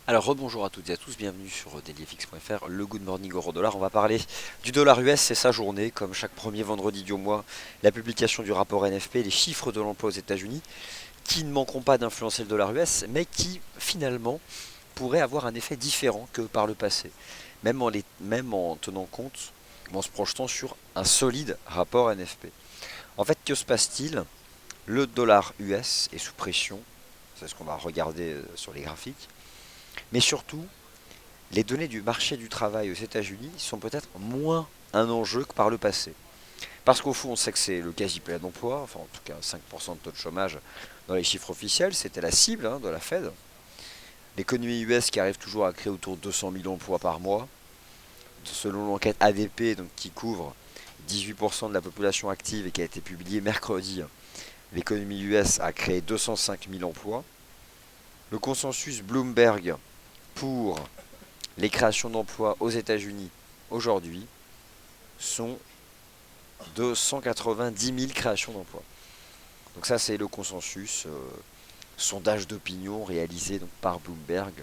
Alors rebonjour à toutes et à tous, bienvenue sur dailyfx.fr, le Good Morning Euro Dollar. On va parler du dollar US et sa journée, comme chaque premier vendredi du mois, la publication du rapport NFP, les chiffres de l'emploi aux États-Unis, qui ne manqueront pas d'influencer le dollar US, mais qui finalement pourraient avoir un effet différent que par le passé, même en tenant compte, en se projetant sur un solide rapport NFP. En fait, que se passe-t-il? Le dollar US est sous pression, c'est ce qu'on va regarder sur les graphiques, mais surtout, les données du marché du travail aux États-Unis sont peut-être moins un enjeu que par le passé. Parce qu'au fond, on sait que c'est le quasi plein d'emploi, enfin en tout cas 5% de taux de chômage dans les chiffres officiels, c'était la cible de la Fed. L'économie US qui arrive toujours à créer autour de 200 000 emplois par mois, selon l'enquête ADP donc, qui couvre 18% de la population active et qui a été publiée mercredi, l'économie US a créé 205 000 emplois. Le consensus Bloomberg pour les créations d'emplois aux États-Unis aujourd'hui sont de 190 000 créations d'emplois. Donc ça c'est le consensus, sondage d'opinion réalisé donc, par Bloomberg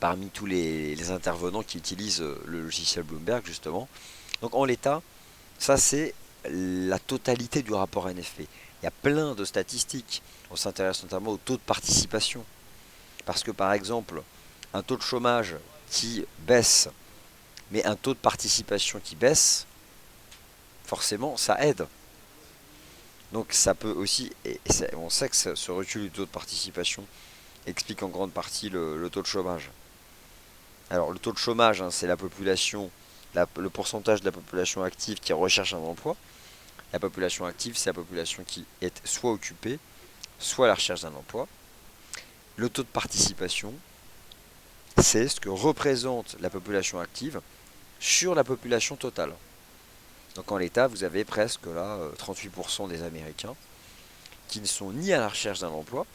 parmi tous les intervenants qui utilisent le logiciel Bloomberg justement. Donc en l'état, ça c'est la totalité du rapport NFP. Il y a plein de statistiques. On s'intéresse notamment au taux de participation. Parce que par exemple, un taux de chômage qui baisse, mais un taux de participation qui baisse, forcément ça aide. Donc ça peut aussi, et on sait que ce recul du taux de participation explique en grande partie le taux de chômage. Alors le taux de chômage, c'est la population, le pourcentage de la population active qui recherche un emploi. La population active, c'est la population qui est soit occupée, soit à la recherche d'un emploi. Le taux de participation, c'est ce que représente la population active sur la population totale. Donc en l'état, vous avez presque là 38% des Américains qui ne sont ni à la recherche d'un emploi,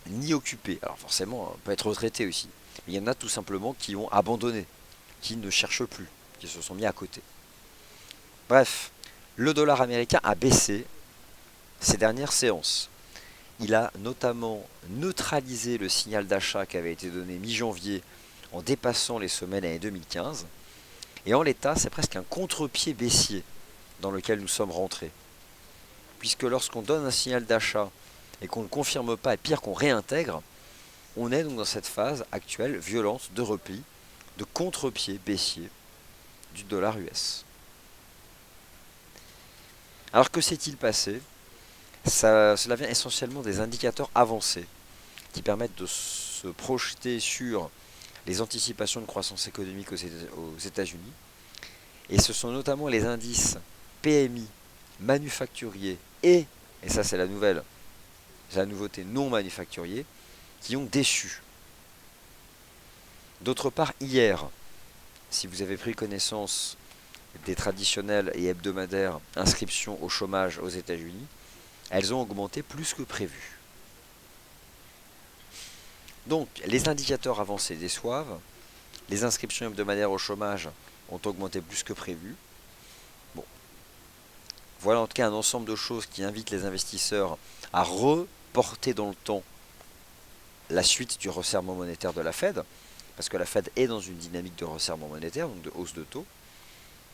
ni occupés. Alors forcément, on peut être retraité aussi. Mais il y en a tout simplement qui ont abandonné, qui ne cherchent plus, qui se sont mis à côté. Bref, le dollar américain a baissé ces dernières séances. Il a notamment neutralisé le signal d'achat qui avait été donné mi-janvier en dépassant les sommets l'année 2015. Et en l'état, c'est presque un contre-pied baissier dans lequel nous sommes rentrés. Puisque lorsqu'on donne un signal d'achat et qu'on ne confirme pas, et pire qu'on réintègre, on est donc dans cette phase actuelle violente de repli, de contre-pied baissier du dollar US. Alors que s'est-il passé? Cela vient essentiellement des indicateurs avancés qui permettent de se projeter sur les anticipations de croissance économique aux États-Unis. Et ce sont notamment les indices PMI, manufacturiers et ça c'est la nouvelle, c'est la nouveauté non manufacturier, qui ont déçu. D'autre part, hier, si vous avez pris connaissance des traditionnelles et hebdomadaires inscriptions au chômage aux États-Unis, elles ont augmenté plus que prévu. Donc, les indicateurs avancés déçoivent, les inscriptions hebdomadaires au chômage ont augmenté plus que prévu. Bon, voilà en tout cas un ensemble de choses qui invitent les investisseurs à reporter dans le temps la suite du resserrement monétaire de la Fed, parce que la Fed est dans une dynamique de resserrement monétaire, donc de hausse de taux,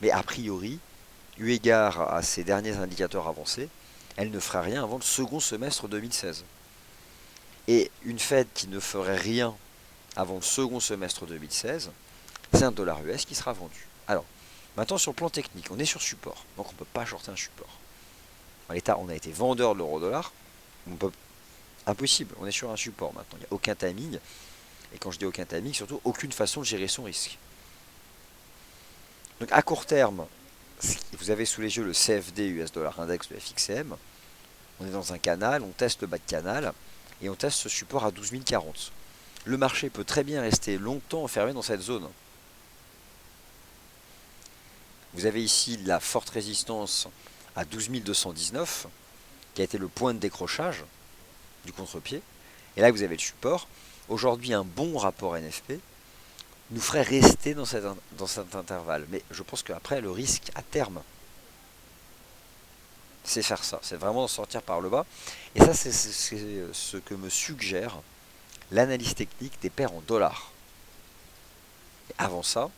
mais a priori, eu égard à ces derniers indicateurs avancés, elle ne fera rien avant le second semestre 2016. Et une Fed qui ne ferait rien avant le second semestre 2016, c'est un dollar US qui sera vendu. Alors, maintenant sur le plan technique, on est sur support, donc on ne peut pas shorter un support. En l'état, on a été vendeur de l'euro-dollar, impossible, on est sur un support maintenant, il n'y a aucun timing, et quand je dis aucun timing, surtout aucune façon de gérer son risque. Donc à court terme, vous avez sous les yeux le CFD US Dollar Index de FXM, on est dans un canal, on teste le bas de canal, et on teste ce support à 12 040. Le marché peut très bien rester longtemps enfermé dans cette zone. Vous avez ici la forte résistance à 12 219, qui a été le point de décrochage du contre-pied. Et là, vous avez le support. Aujourd'hui, un bon rapport NFP nous ferait rester dans cet intervalle. Mais je pense qu'après, le risque à terme, c'est faire ça, c'est vraiment sortir par le bas. Et ça, c'est ce que me suggère l'analyse technique des paires en dollars. Et avant ça,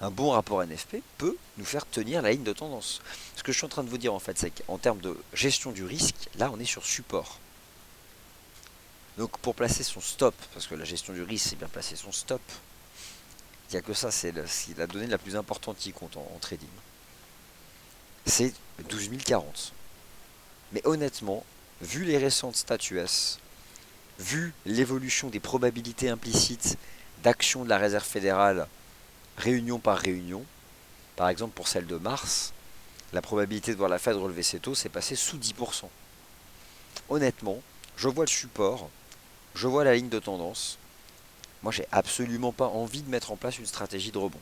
un bon rapport NFP peut nous faire tenir la ligne de tendance. Ce que je suis en train de vous dire en fait, c'est qu'en termes de gestion du risque, là on est sur support. Donc pour placer son stop, parce que la gestion du risque c'est bien placer son stop, il n'y a que ça, c'est la donnée la plus importante qui compte en trading. C'est 12 040. Mais honnêtement, vu les récentes stats US, vu l'évolution des probabilités implicites d'action de la Réserve fédérale réunion par réunion, par exemple pour celle de mars, la probabilité de voir la Fed relever ses taux s'est passée sous 10%. Honnêtement, je vois le support, je vois la ligne de tendance. Moi, j'ai absolument pas envie de mettre en place une stratégie de rebond.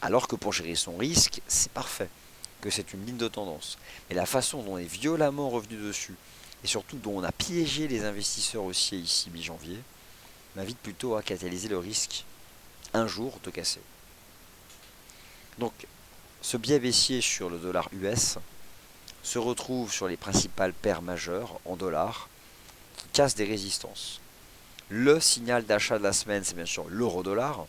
Alors que pour gérer son risque, c'est parfait, que c'est une ligne de tendance. Mais la façon dont on est violemment revenu dessus, et surtout dont on a piégé les investisseurs haussiers ici mi-janvier, m'invite plutôt à catalyser le risque un jour de casser. Donc, ce biais baissier sur le dollar US se retrouve sur les principales paires majeures en dollars qui cassent des résistances. Le signal d'achat de la semaine, c'est bien sûr l'euro-dollar.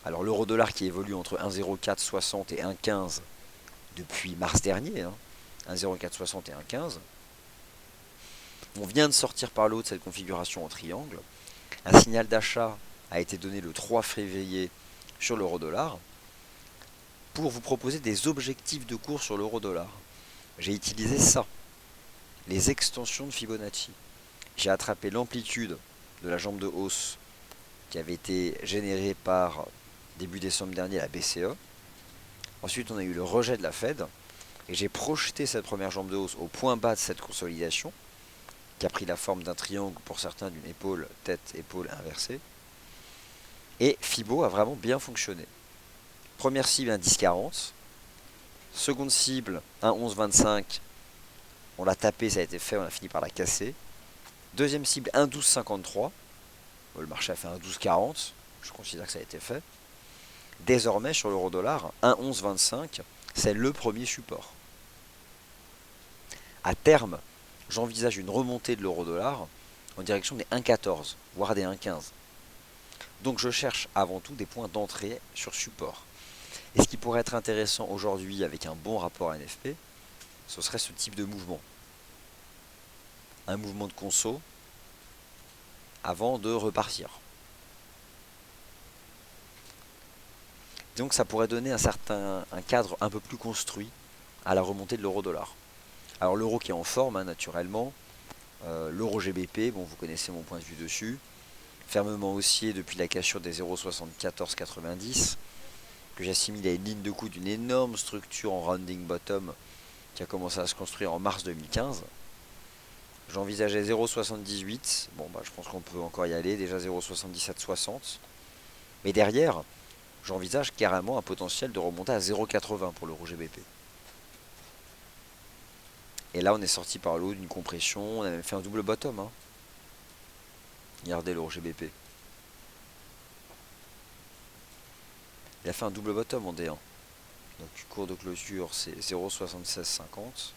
Alors l'euro-dollar qui évolue entre 1,0460 et 1,15 depuis mars dernier, 1,0460 et 1,15. On vient de sortir par le haut de cette configuration en triangle. Un signal d'achat a été donné le 3 février sur l'euro-dollar pour vous proposer des objectifs de cours sur l'euro-dollar. J'ai utilisé ça, les extensions de Fibonacci. J'ai attrapé l'amplitude de la jambe de hausse qui avait été générée par début décembre dernier la BCE. Ensuite, on a eu le rejet de la Fed et j'ai projeté cette première jambe de hausse au point bas de cette consolidation qui a pris la forme d'un triangle, pour certains d'une épaule, tête-épaule inversée. Et Fibo a vraiment bien fonctionné. Première cible, un 10,40. Seconde cible, un 11,25. On l'a tapé, ça a été fait, on a fini par la casser. Deuxième cible, un 12,53. Le marché a fait un 12,40. Je considère que ça a été fait. Désormais, sur l'euro-dollar, un 11,25, c'est le premier support. À terme, j'envisage une remontée de l'euro-dollar en direction des 1,14, voire des 1,15. Donc je cherche avant tout des points d'entrée sur support. Et ce qui pourrait être intéressant aujourd'hui avec un bon rapport NFP, ce serait ce type de mouvement. Un mouvement de conso avant de repartir. Donc ça pourrait donner un cadre un peu plus construit à la remontée de l'euro-dollar. Alors l'euro qui est en forme, naturellement. L'euro GBP, bon vous connaissez mon point de vue dessus. Fermement haussier depuis la cassure des 0,7490, que j'assimile à une ligne de coup d'une énorme structure en rounding bottom qui a commencé à se construire en mars 2015. J'envisageais 0,78, bon bah je pense qu'on peut encore y aller, déjà 0,7760. Mais derrière, j'envisage carrément un potentiel de remonter à 0,80 pour l'euro GBP. Et là on est sorti par le haut d'une compression, on a même fait un double bottom. Regardez l'euro GBP. Il a fait un double bottom en D1. Donc cours de clôture c'est 0,7650.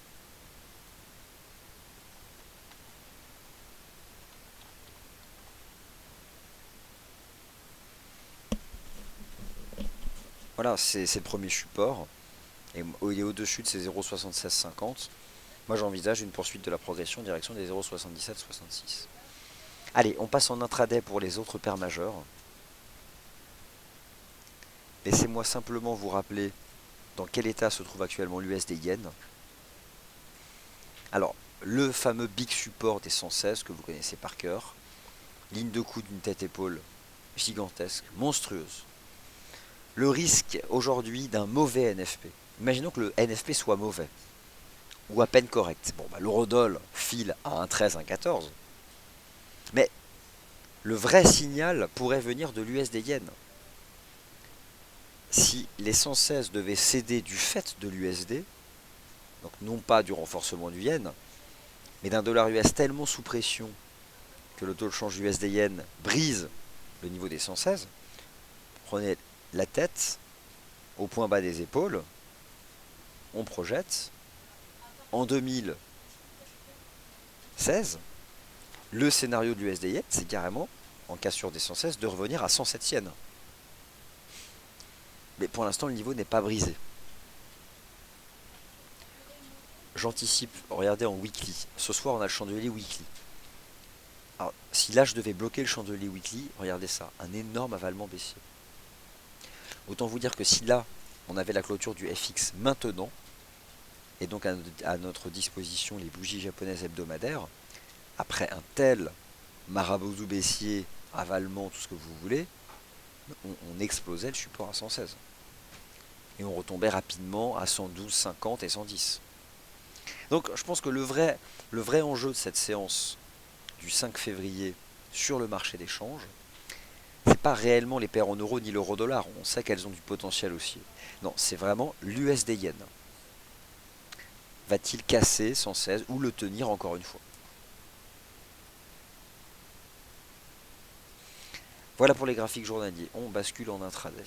Voilà, c'est le premier support. Et il est au-dessus de ces 0,7650. Moi j'envisage une poursuite de la progression en direction des 0,7766. Allez, on passe en intraday pour les autres paires majeures. Laissez-moi simplement vous rappeler dans quel état se trouve actuellement l'USD Yen. Alors, le fameux big support des 116 que vous connaissez par cœur. Ligne de coup d'une tête-épaule gigantesque, monstrueuse. Le risque aujourd'hui d'un mauvais NFP. Imaginons que le NFP soit mauvais, ou à peine correct. Bon, bah, l'eurodoll file à 1,13, 1,14. Mais le vrai signal pourrait venir de l'USD Yen. Si les 116 devaient céder du fait de l'USD, donc non pas du renforcement du Yen, mais d'un dollar US tellement sous pression que le taux de change USD Yen brise le niveau des 116, prenez la tête au point bas des épaules, on projette, En 2016, le scénario de l'USD Yen, c'est carrément, en cassure des 116, de revenir à 107 yens. Mais pour l'instant, le niveau n'est pas brisé. J'anticipe, regardez en weekly. Ce soir, on a le chandelier weekly. Alors, si là, je devais bloquer le chandelier weekly, regardez ça, un énorme avalement baissier. Autant vous dire que si là, on avait la clôture du FX maintenant, et donc à notre disposition les bougies japonaises hebdomadaires, après un tel maraboutou baissier, avalement, tout ce que vous voulez, on explosait le support à 116. Et on retombait rapidement à 112, 50 et 110. Donc je pense que le vrai enjeu de cette séance du 5 février sur le marché des changes, c'est pas réellement les paires en euros ni l'euro dollar, on sait qu'elles ont du potentiel aussi. Non, c'est vraiment l'USD yen. Va-t-il casser 116 ou le tenir encore une fois? Voilà pour les graphiques journaliers. On bascule en intraday.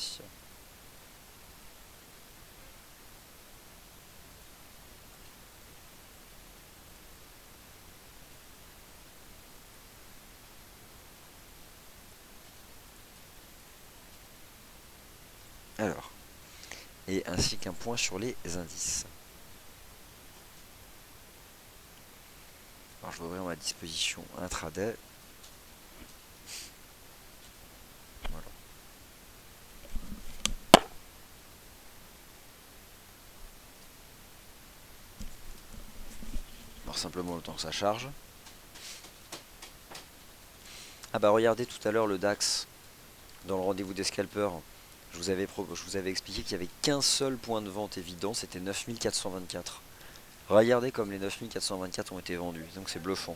Alors, et ainsi qu'un point sur les indices. Alors je vais ouvrir ma disposition intraday. Voilà. Alors simplement le temps que ça charge. Ah bah regardez tout à l'heure le DAX dans le rendez-vous des scalpers. Je vous avais expliqué qu'il n'y avait qu'un seul point de vente évident, c'était 9424. Regardez comme les 9424 ont été vendus, donc c'est bluffant.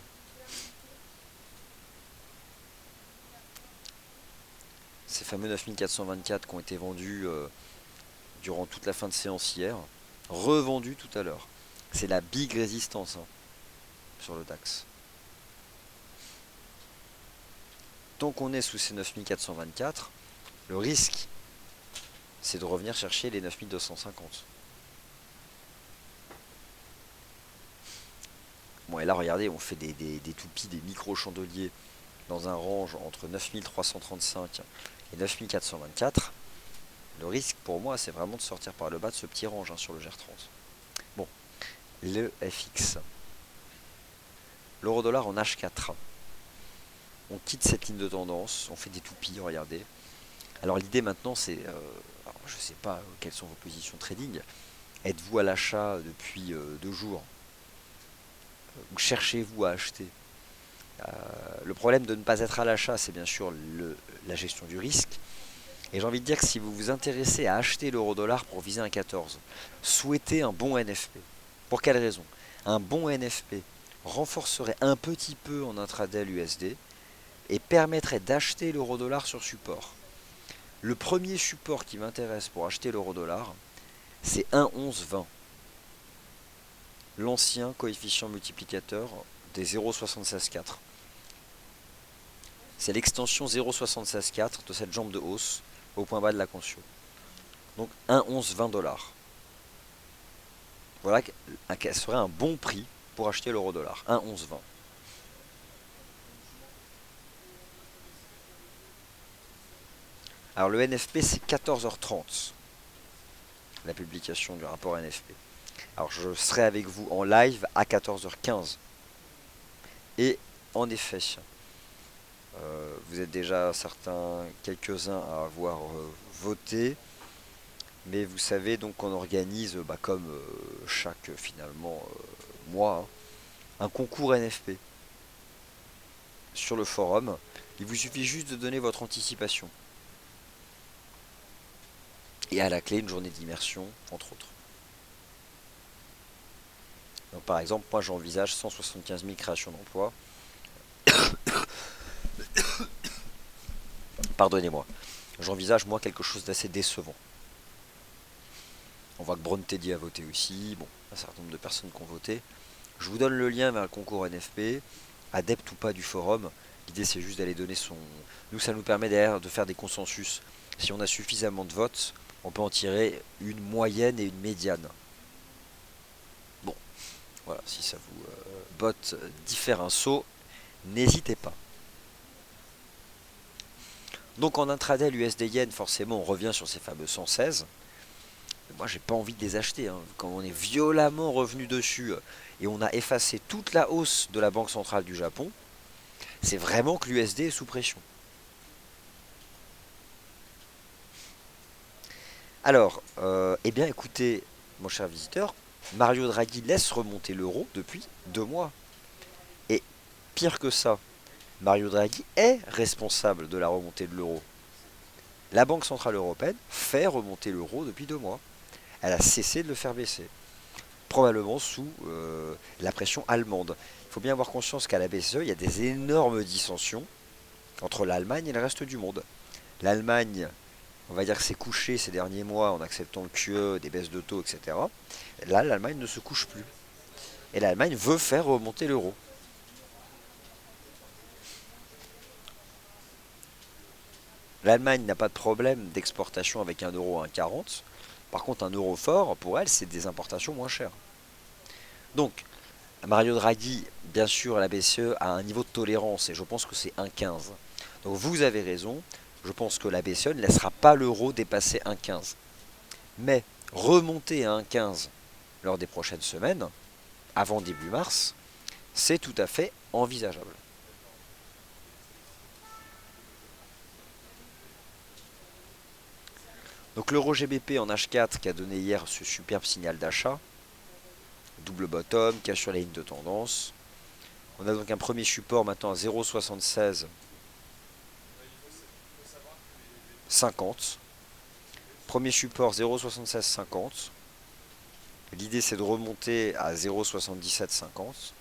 Ces fameux 9424 qui ont été vendus durant toute la fin de séance hier, revendus tout à l'heure. C'est la big résistance sur le DAX. Tant qu'on est sous ces 9424, le risque, c'est de revenir chercher les 9250. Bon, et là, regardez, on fait des toupies, des micro-chandeliers dans un range entre 9335 et 9424. Le risque pour moi, c'est vraiment de sortir par le bas de ce petit range sur le GR30. Bon, le FX. L'euro dollar en H4. On quitte cette ligne de tendance, on fait des toupies, regardez. Alors l'idée maintenant, c'est, je ne sais pas quelles sont vos positions trading. Êtes-vous à l'achat depuis 2 jours? Ou cherchez-vous à acheter? Le problème de ne pas être à l'achat, c'est bien sûr la gestion du risque. Et j'ai envie de dire que si vous vous intéressez à acheter l'euro-dollar pour viser un 14, souhaitez un bon NFP. Pour quelle raison? Un bon NFP renforcerait un petit peu en intraday l'USD et permettrait d'acheter l'euro-dollar sur support. Le premier support qui m'intéresse pour acheter l'euro-dollar, c'est 1,1120. L'ancien coefficient multiplicateur des 0,764. C'est l'extension 0,764 de cette jambe de hausse au point bas de la conscio. Donc 1,1120 $. Voilà, ce serait un bon prix pour acheter l'euro-dollar. 1,1120. Alors le NFP, c'est 14h30, la publication du rapport NFP. Alors je serai avec vous en live à 14h15. Et en effet, vous êtes déjà quelques-uns à avoir voté. Mais vous savez donc qu'on organise, comme chaque finalement mois, un concours NFP sur le forum. Il vous suffit juste de donner votre anticipation. Et à la clé, une journée d'immersion, entre autres. Donc, par exemple, moi j'envisage 175 000 créations d'emplois. Pardonnez-moi. J'envisage moi quelque chose d'assez décevant. On voit que Brown Teddy a voté aussi. Bon, un certain nombre de personnes qui ont voté. Je vous donne le lien vers le concours NFP. Adepte ou pas du forum. L'idée c'est juste d'aller donner son... Nous ça nous permet derrière de faire des consensus. Si on a suffisamment de votes, on peut en tirer une moyenne et une médiane. Bon, Voilà, si ça vous botte d'y faire un saut, n'hésitez pas. Donc en intraday, l'USD Yen, forcément, on revient sur ces fameux 116. Moi, j'ai pas envie de les acheter, hein. Quand on est violemment revenu dessus et on a effacé toute la hausse de la Banque centrale du Japon, c'est vraiment que l'USD est sous pression. Alors, eh bien écoutez, mon cher visiteur, Mario Draghi laisse remonter l'euro depuis 2 mois. Et pire que ça, Mario Draghi est responsable de la remontée de l'euro. La Banque Centrale Européenne fait remonter l'euro depuis 2 mois. Elle a cessé de le faire baisser. Probablement sous la pression allemande. Il faut bien avoir conscience qu'à la BCE, il y a des énormes dissensions entre l'Allemagne et le reste du monde. L'Allemagne, on va dire que s'est couchée ces derniers mois en acceptant le QE, des baisses de taux, etc. Là, l'Allemagne ne se couche plus. Et l'Allemagne veut faire remonter l'euro. L'Allemagne n'a pas de problème d'exportation avec un euro à 1,40. Par contre, un euro fort, pour elle, c'est des importations moins chères. Donc, Mario Draghi, bien sûr, la BCE a un niveau de tolérance et je pense que c'est 1,15. Donc vous avez raison, je pense que la BCE ne laissera pas l'euro dépasser 1,15. Mais remonter à 1,15 lors des prochaines semaines, avant début mars, c'est tout à fait envisageable. Donc l'euro GBP en H4 qui a donné hier ce superbe signal d'achat, double bottom, cache sur la ligne de tendance. On a donc un premier support maintenant à 0,76 50. Premier support 0,76 50. L'idée c'est de remonter à 0,77 50.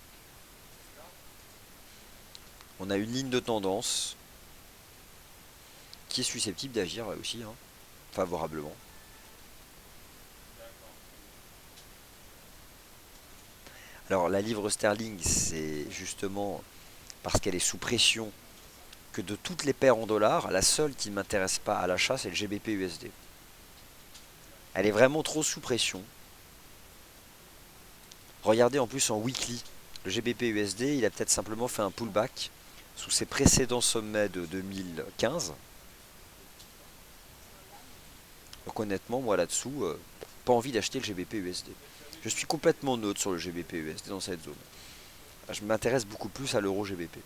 On a une ligne de tendance qui est susceptible d'agir là aussi, hein, favorablement. Alors la livre sterling, c'est justement parce qu'elle est sous pression que de toutes les paires en dollars, la seule qui ne m'intéresse pas à l'achat, c'est le GBP USD. Elle est vraiment trop sous pression. Regardez en plus en weekly, le GBP USD, il a peut-être simplement fait un pullback sous ses précédents sommets de 2015. Donc honnêtement, moi là-dessous, pas envie d'acheter le GBP USD. Je suis complètement neutre sur le GBP USD dans cette zone. Je m'intéresse beaucoup plus à l'euro GBP.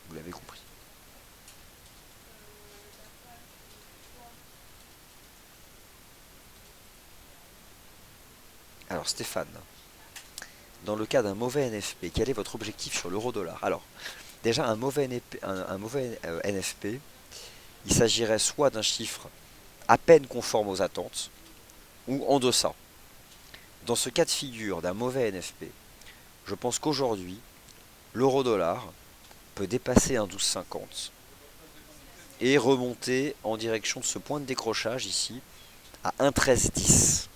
Vous l'avez compris. Alors Stéphane, dans le cas d'un mauvais NFP, quel est votre objectif sur l'euro-dollar? Alors, déjà un mauvais NFP, il s'agirait soit d'un chiffre à peine conforme aux attentes, ou en deçà. Dans ce cas de figure d'un mauvais NFP, je pense qu'aujourd'hui, l'euro-dollar peut dépasser un 12,50 et remonter en direction de ce point de décrochage ici à 1,1310.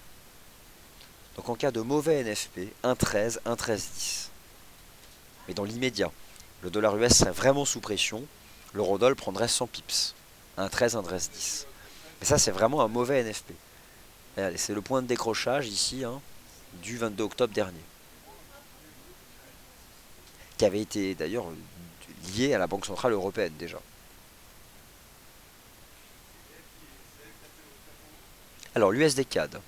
Donc en cas de mauvais NFP, 1,13, 1,1310. Mais dans l'immédiat, le dollar US serait vraiment sous pression, l'euro-dollar prendrait 100 pips. 1,13, 1,1310. Mais ça, c'est vraiment un mauvais NFP. C'est le point de décrochage ici, hein, du 22 octobre dernier. Qui avait été d'ailleurs lié à la Banque Centrale Européenne déjà. Alors l'USD CAD.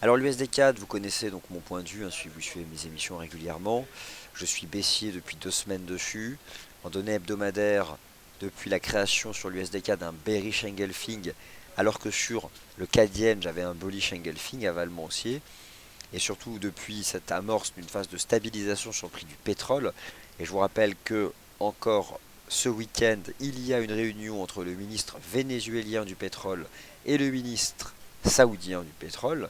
Alors l'USD CAD, vous connaissez donc mon point de vue, hein, si vous suivez mes émissions régulièrement. Je suis baissier depuis 2 semaines dessus. En données hebdomadaires, depuis la création sur l'USD CAD d'un bearish engulfing, alors que sur le CAD j'avais un bullish engulfing avalement haussier. Et surtout depuis cette amorce d'une phase de stabilisation sur le prix du pétrole. Et je vous rappelle que encore ce week-end, il y a une réunion entre le ministre vénézuélien du pétrole et le ministre saoudien du pétrole,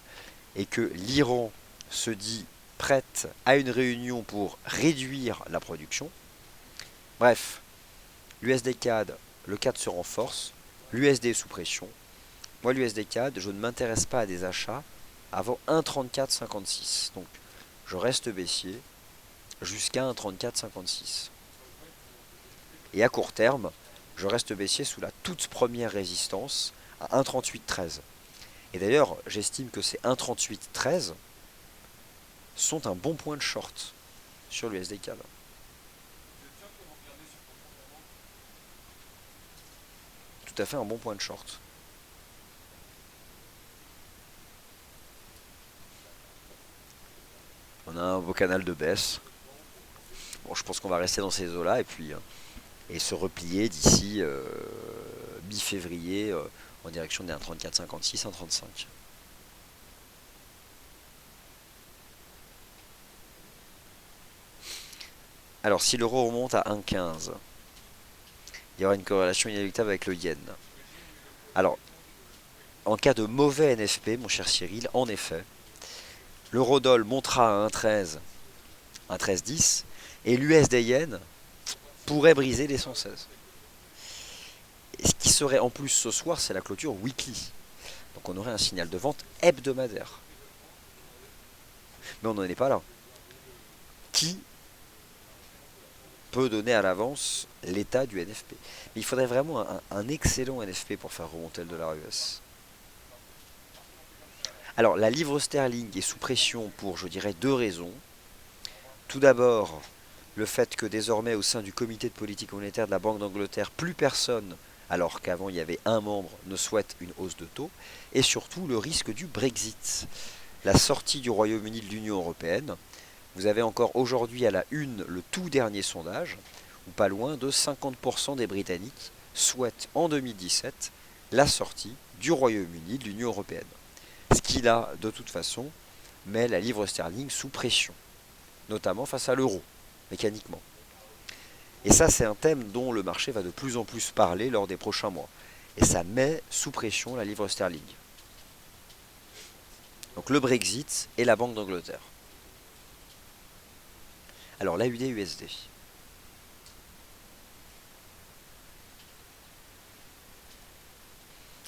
et que l'Iran se dit prête à une réunion pour réduire la production. Bref, l'USD CAD, le CAD se renforce, l'USD est sous pression. Moi, l'USD CAD, je ne m'intéresse pas à des achats avant 1,3456. Donc, je reste baissier jusqu'à 1,3456. Et à court terme, je reste baissier sous la toute première résistance à 1,3813. Et d'ailleurs, j'estime que ces 1,3813 sont un bon point de short sur l'USD CAD. Tout à fait un bon point de short. On a un beau canal de baisse. Bon, je pense qu'on va rester dans ces eaux-là et se replier d'ici mi-février en direction des 1,3456, 1,35. Alors, si l'euro remonte à 1,15, il y aura une corrélation inéluctable avec le yen. Alors, en cas de mauvais NFP, mon cher Cyril, en effet, l'eurodoll montera à 1,13, 1,1310, et l'USD yen pourrait briser les 116. Et ce qui serait en plus ce soir, c'est la clôture weekly. Donc on aurait un signal de vente hebdomadaire. Mais on n'en est pas là. Qui peut donner à l'avance l'état du NFP? Mais il faudrait vraiment un excellent NFP pour faire remonter le dollar US. Alors la livre sterling est sous pression pour, je dirais, deux raisons. Tout d'abord, le fait que désormais au sein du comité de politique monétaire de la Banque d'Angleterre, plus personne, alors qu'avant il y avait un membre, ne souhaite une hausse de taux. Et surtout le risque du Brexit, la sortie du Royaume-Uni de l'Union européenne. Vous avez encore aujourd'hui à la une le tout dernier sondage, où pas loin de 50% des Britanniques souhaitent en 2017 la sortie du Royaume-Uni de l'Union européenne. Ce qui là, de toute façon, met la livre sterling sous pression, notamment face à l'euro, mécaniquement. Et ça, c'est un thème dont le marché va de plus en plus parler lors des prochains mois. Et ça met sous pression la livre sterling. Donc le Brexit et la Banque d'Angleterre. Alors l'AUD-USD.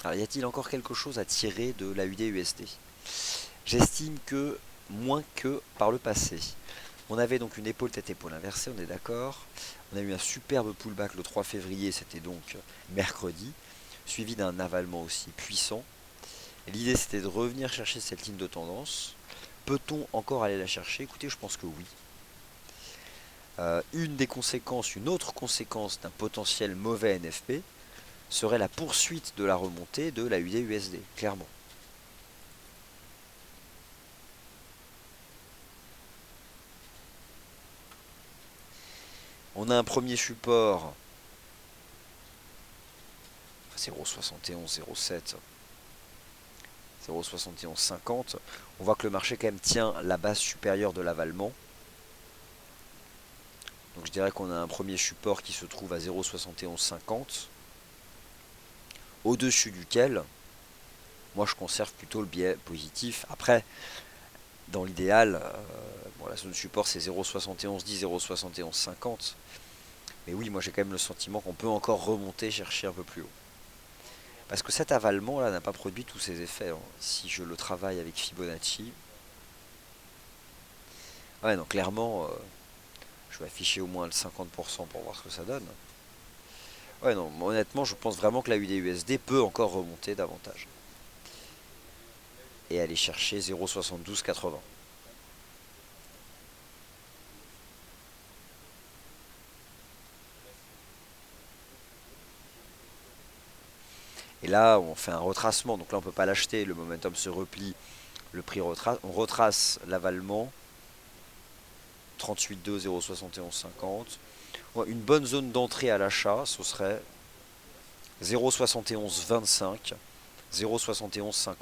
Alors y a-t-il encore quelque chose à tirer de l'AUD-USD? J'estime que moins que par le passé. On avait donc une épaule tête-épaule inversée, on est d'accord. On a eu un superbe pullback le 3 février, c'était donc mercredi, suivi d'un avalement aussi puissant. L'idée c'était de revenir chercher cette ligne de tendance. Peut-on encore aller la chercher? Écoutez, je pense que oui. Une autre conséquence d'un potentiel mauvais NFP serait la poursuite de la remontée de la UD-USD, clairement. On a un premier support 0,71, 0,7, 0,71,50. On voit que le marché quand même tient la base supérieure de l'avalement. Donc je dirais qu'on a un premier support qui se trouve à 0,71,50, au-dessus duquel, moi je conserve plutôt le biais positif. Après, dans l'idéal, bon, la zone de support c'est 0,7110, 0,7150. Mais oui, moi j'ai quand même le sentiment qu'on peut encore remonter, chercher un peu plus haut. Parce que cet avalement là n'a pas produit tous ses effets, hein. Si je le travaille avec Fibonacci, ouais, donc clairement, je vais afficher au moins le 50% pour voir ce que ça donne. Ouais, non, honnêtement, je pense vraiment que la UD-USD peut encore remonter davantage. Et aller chercher 0,7280. Et là, on fait un retracement. Donc là, on ne peut pas l'acheter. Le momentum se replie. Le prix retrace. On retrace l'avalement. 38,2, 0,7150. Une bonne zone d'entrée à l'achat, ce serait 0,7125, 0,7150.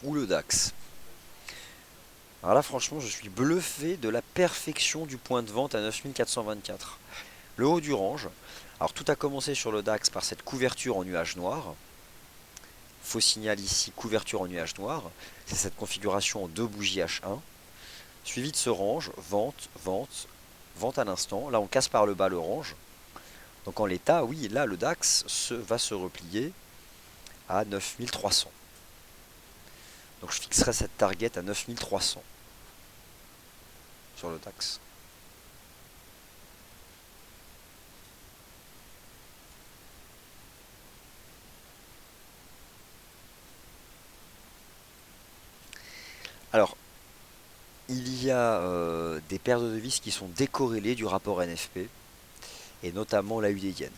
Ou le DAX. Alors là, franchement, je suis bluffé de la perfection du point de vente à 9424. Le haut du range. Alors tout a commencé sur le DAX par cette couverture en nuage noir. Faux signal ici, couverture en nuage noir. C'est cette configuration en deux bougies H1. Suivi de ce range, vente, vente, vente à l'instant. Là, on casse par le bas le range. Donc en l'état, oui, là, le DAX va se replier à 9300. Donc je fixerai cette target à 9300 sur le DAX. Alors, il y a des paires de devises qui sont décorrélées du rapport NFP, et notamment la UD Yen.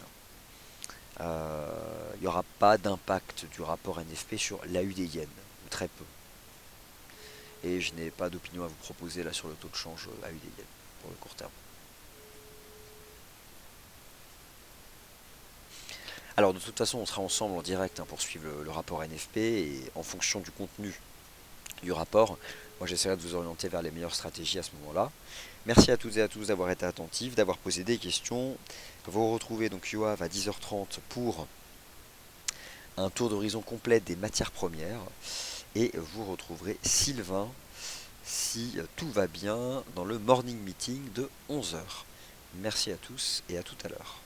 Il n'y aura pas d'impact du rapport NFP sur l'AUD Yen, ou très peu. Et je n'ai pas d'opinion à vous proposer là sur le taux de change AUD Yen pour le court terme. Alors de toute façon on sera ensemble en direct pour suivre le rapport NFP et en fonction du contenu du rapport, moi j'essaierai de vous orienter vers les meilleures stratégies à ce moment-là. Merci à toutes et à tous d'avoir été attentifs, d'avoir posé des questions. Vous retrouvez donc Yoav à 10h30 pour un tour d'horizon complet des matières premières. Et vous retrouverez Sylvain, si tout va bien, dans le morning meeting de 11h. Merci à tous et à tout à l'heure.